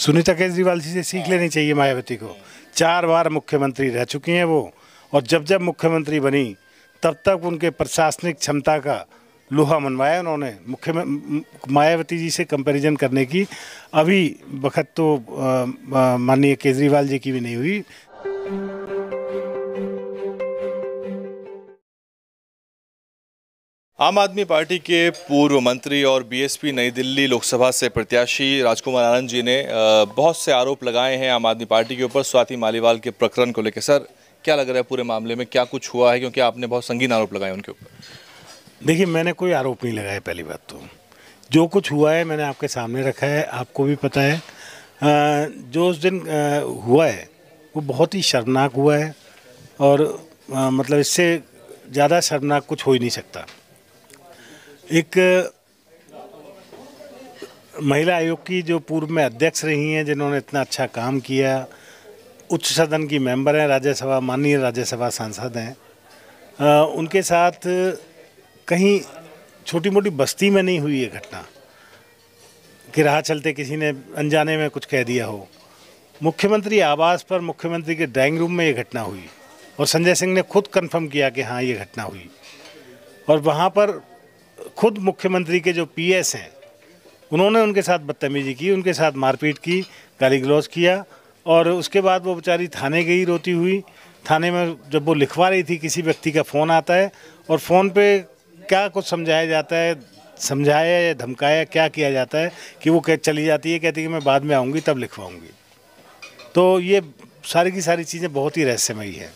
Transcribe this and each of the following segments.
सुनीता केजरीवाल जी से सीख लेनी चाहिए मायावती को। 4 बार मुख्यमंत्री रह चुकी हैं वो, और जब जब मुख्यमंत्री बनी तब तक उनके प्रशासनिक क्षमता का लोहा मनवाया उन्होंने। मायावती जी से कंपैरिजन करने की अभी वक्त तो माननीय केजरीवाल जी की भी नहीं हुई। आम आदमी पार्टी के पूर्व मंत्री और बीएसपी नई दिल्ली लोकसभा से प्रत्याशी राजकुमार आनंद जी ने बहुत से आरोप लगाए हैं आम आदमी पार्टी के ऊपर स्वाति मालीवाल के प्रकरण को लेकर। सर, क्या लग रहा है पूरे मामले में क्या कुछ हुआ है, क्योंकि आपने बहुत संगीन आरोप लगाए उनके ऊपर? देखिए, मैंने कोई आरोप नहीं लगाया। पहली बात तो जो कुछ हुआ है मैंने आपके सामने रखा है, आपको भी पता है। जो उस दिन हुआ है वो बहुत ही शर्मनाक हुआ है, और मतलब इससे ज़्यादा शर्मनाक कुछ हो ही नहीं सकता। एक महिला आयोग की जो पूर्व में अध्यक्ष रही हैं, जिन्होंने इतना अच्छा काम किया, उच्च सदन की मेंबर हैं, राज्यसभा, माननीय राज्यसभा सांसद हैं, उनके साथ कहीं छोटी मोटी बस्ती में नहीं हुई ये घटना कि राह चलते किसी ने अनजाने में कुछ कह दिया हो। मुख्यमंत्री आवास पर, मुख्यमंत्री के ड्राइंग रूम में ये घटना हुई, और संजय सिंह ने खुद कंफर्म किया कि हाँ ये घटना हुई। और वहाँ पर खुद मुख्यमंत्री के जो पीएस हैं उन्होंने उनके साथ बदतमीजी की, उनके साथ मारपीट की, गाली गलौज किया, और उसके बाद वो बेचारी थाने गई रोती हुई। थाने में जब वो लिखवा रही थी, किसी व्यक्ति का फ़ोन आता है और फ़ोन पे क्या कुछ समझाया जाता है, समझाया या धमकाया क्या किया जाता है कि वो चली जाती है, कहती है कि मैं बाद में आऊँगी तब लिखवाऊँगी। तो ये सारी की सारी चीज़ें बहुत ही रहस्यमयी है।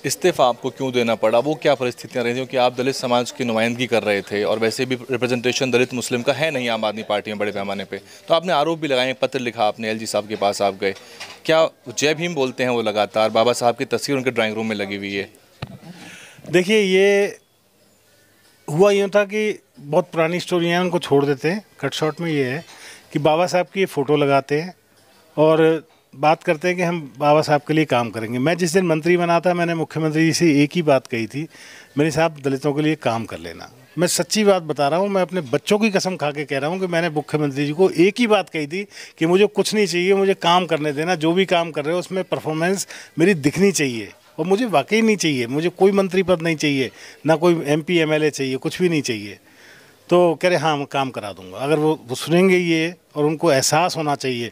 इस्तीफा आपको क्यों देना पड़ा? वो क्या परिस्थितियां रही थी? क्योंकि आप दलित समाज की नुमाइंदगी कर रहे थे, और वैसे भी रिप्रेजेंटेशन दलित मुस्लिम का है नहीं आम आदमी पार्टी में बड़े पैमाने पे। तो आपने आरोप भी लगाए, पत्र लिखा आपने, एलजी साहब के पास आप गए। क्या जय भीम बोलते हैं वो लगातार, बाबा साहब की तस्वीर उनके ड्राइंग रूम में लगी हुई है। देखिए, ये हुआ यूँ था कि बहुत पुरानी स्टोरी है, उनको छोड़ देते हैं। कट शॉर्ट में ये है कि बाबा साहब की फ़ोटो लगाते हैं और बात करते हैं कि हम बाबा साहब के लिए काम करेंगे। मैं जिस दिन मंत्री बना था, मैंने मुख्यमंत्री जी से एक ही बात कही थी, मेरे साहब दलितों के लिए काम कर लेना। मैं सच्ची बात बता रहा हूँ, मैं अपने बच्चों की कसम खा के कह रहा हूँ कि मैंने मुख्यमंत्री जी को एक ही बात कही थी कि मुझे कुछ नहीं चाहिए, मुझे काम करने देना। जो भी काम कर रहे हो उसमें परफॉर्मेंस मेरी दिखनी चाहिए, और मुझे वाकई नहीं चाहिए, मुझे कोई मंत्री पद नहीं चाहिए, ना कोई MP MLA चाहिए, कुछ भी नहीं चाहिए। तो कह रहे हाँ मैं काम करा दूँगा। अगर वो सुनेंगे ये, और उनको एहसास होना चाहिए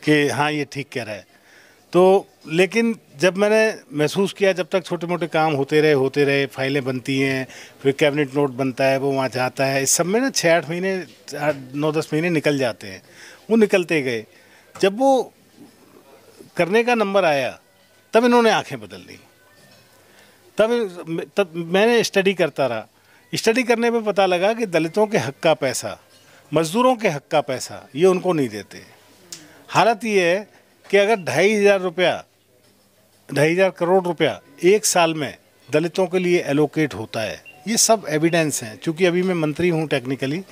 कि हाँ ये ठीक कह रहा है। तो लेकिन जब मैंने महसूस किया, जब तक छोटे मोटे काम होते रहे, फाइलें बनती हैं, फिर कैबिनेट नोट बनता है, वो वहाँ जाता है, इस सब में ना 6-8 महीने, 9-10 महीने निकल जाते हैं। वो निकलते गए। जब वो करने का नंबर आया तब इन्होंने आंखें बदल ली। तब मैंने स्टडी करता रहा। स्टडी करने में पता लगा कि दलितों के हक का पैसा, मजदूरों के हक का पैसा ये उनको नहीं देते। हालत ये है कि अगर 2,500 करोड़ रुपया एक साल में दलितों के लिए एलोकेट होता है, ये सब एविडेंस हैं। चूँकि अभी मैं मंत्री हूँ टेक्निकली,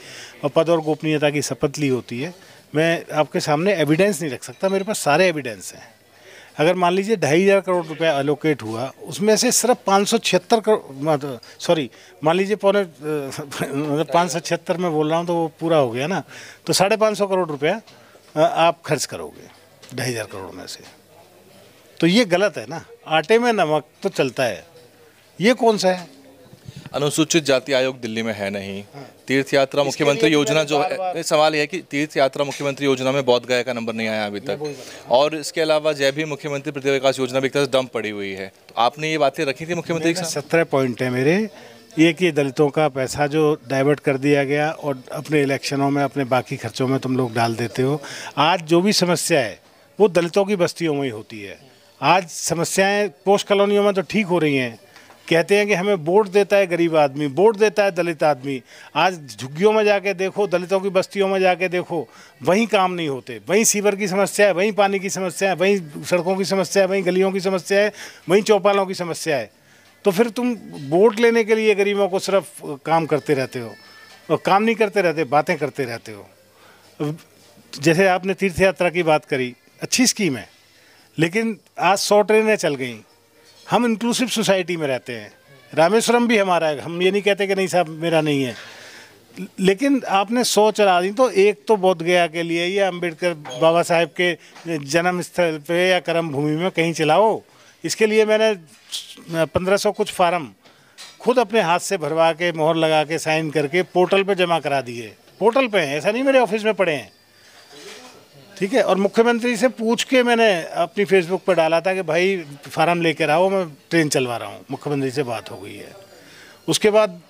और पद और गोपनीयता की शपथ ली होती है, मैं आपके सामने एविडेंस नहीं रख सकता, मेरे पास सारे एविडेंस हैं। अगर मान लीजिए 2,500 करोड़ रुपया एलोकेट हुआ, उसमें से सिर्फ 576 करोड़, सॉरी मान लीजिए 576 में बोल रहा हूँ तो वो पूरा हो गया ना, तो 550 करोड़ रुपया आप खर्च करोगे 2,500 करोड़ में से। तो ये गलत है ना, आटे में नमक तो चलता है, ये कौन सा है? अनुसूचित जाति आयोग दिल्ली में है नहीं। तीर्थ यात्रा मुख्यमंत्री योजना जो है, सवाल यह है कि तीर्थ यात्रा मुख्यमंत्री योजना में बोध गया का नंबर नहीं आया अभी तक, और इसके अलावा जय भी मुख्यमंत्री प्रतिभा विकास योजना भी एक तरह से डंप पड़ी हुई है। तो आपने ये बातें रखी थी मुख्यमंत्री के साथ? 17 पॉइंट है मेरे। एक ये दलितों का पैसा जो डाइवर्ट कर दिया गया, और अपने इलेक्शनों में, अपने बाकी खर्चों में तुम लोग डाल देते हो। आज जो भी समस्या है वो दलितों की बस्तियों में ही होती है। आज समस्याएं पोस्ट कॉलोनियों में तो ठीक हो रही हैं। कहते हैं कि हमें वोट देता है गरीब आदमी, वोट देता है दलित आदमी। आज झुग्गियों में जाके देखो, दलितों की बस्तियों में जाके देखो, वहीं काम नहीं होते। वहीं सीवर की समस्या है, वहीं पानी की समस्या है, वहीं सड़कों की समस्या है, वहीं गलियों की समस्या है, वहीं चौपालों की समस्या है। तो फिर तुम वोट लेने के लिए गरीबों को सिर्फ काम करते रहते हो, और काम नहीं करते रहते, बातें करते रहते हो। जैसे आपने तीर्थ यात्रा की बात करी, अच्छी स्कीम है, लेकिन आज 100 ट्रेनें चल गई। हम इंक्लूसिव सोसाइटी में रहते हैं, रामेश्वरम भी हमारा है, हम ये नहीं कहते कि नहीं साहब मेरा नहीं है। लेकिन आपने 100 चला दी तो एक तो बोध गया के लिए या अंबेडकर बाबा साहेब के जन्म स्थल पे या कर्म भूमि में कहीं चलाओ। इसके लिए मैंने 1500 कुछ फार्म खुद अपने हाथ से भरवा के मोहर लगा के साइन करके पोर्टल पे जमा करा दिए। पोर्टल पे हैं, ऐसा नहीं मेरे ऑफिस में पड़े हैं, ठीक है। और मुख्यमंत्री से पूछ के मैंने अपनी फेसबुक पर डाला था कि भाई फार्म लेकर आओ, मैं ट्रेन चलवा रहा हूँ। मुख्यमंत्री से बात हो गई है, उसके बाद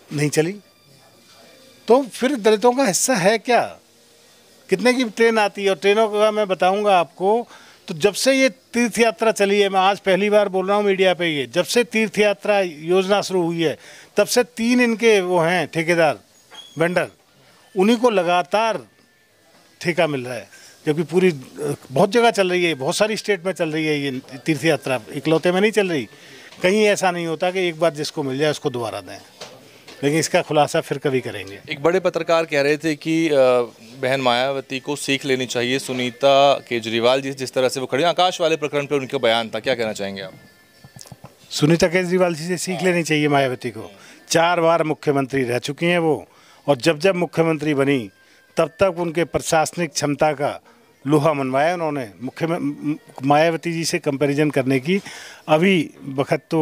नहीं चली। तो फिर दलितों का हिस्सा है क्या? कितने की ट्रेन आती है? और ट्रेनों का मैं बताऊंगा आपको, तो जब से ये तीर्थ यात्रा चली है, मैं आज पहली बार बोल रहा हूँ मीडिया पे, ये जब से तीर्थ यात्रा योजना शुरू हुई है तब से 3 इनके वो हैं ठेकेदार वेंडर, उन्हीं को लगातार ठेका मिल रहा है। जबकि पूरी बहुत जगह चल रही है, बहुत सारी स्टेट में चल रही है ये तीर्थ यात्रा, इकलौते में नहीं चल रही। कहीं ऐसा नहीं होता कि एक बार जिसको मिल जाए उसको दोबारा दें, लेकिन इसका खुलासा फिर कभी करेंगे। एक बड़े पत्रकार कह रहे थे कि बहन मायावती को सीख लेनी चाहिए सुनीता केजरीवाल जी जिस तरह से वो खड़ी। आकाश वाले प्रकरण पर उनका बयान था, क्या कहना चाहेंगे आप? सुनीता केजरीवाल जी से सीख लेनी चाहिए मायावती को। 4 बार मुख्यमंत्री रह चुकी हैं वो, और जब जब मुख्यमंत्री बनी तब तक उनके प्रशासनिक क्षमता का लोहा मनवाया उन्होंने। मायावती जी से कंपैरिजन करने की अभी वक्त तो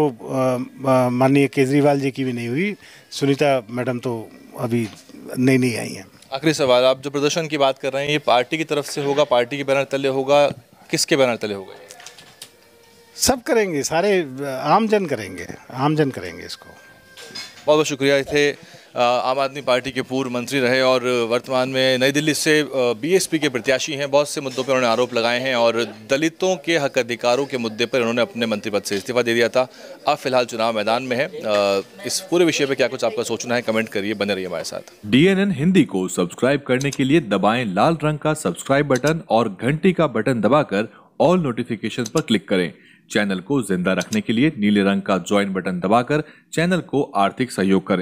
माननीय केजरीवाल जी की भी नहीं हुई। सुनीता मैडम तो अभी नई आई हैं। आखिरी सवाल, आप जो प्रदर्शन की बात कर रहे हैं, ये पार्टी की तरफ से होगा, पार्टी के बैनर तले होगा, किसके बैनर तले होगा? सब करेंगे, सारे आमजन करेंगे इसको। बहुत बहुत शुक्रिया। ये थे आम आदमी पार्टी के पूर्व मंत्री रहे और वर्तमान में नई दिल्ली से बीएसपी के प्रत्याशी हैं। बहुत से मुद्दों पर उन्होंने आरोप लगाए हैं और दलितों के हक अधिकारों के मुद्दे पर उन्होंने अपने मंत्री पद से इस्तीफा दे दिया था। अब फिलहाल चुनाव मैदान में है। इस पूरे विषय पर क्या कुछ आपका सोचना है, कमेंट करिए, बने रहिए हमारे साथ। DNN हिंदी को सब्सक्राइब करने के लिए दबाएं लाल रंग का सब्सक्राइब बटन और घंटी का बटन दबाकर ऑल नोटिफिकेशन पर क्लिक करें। चैनल को जिंदा रखने के लिए नीले रंग का ज्वाइन बटन दबाकर चैनल को आर्थिक सहयोग करें।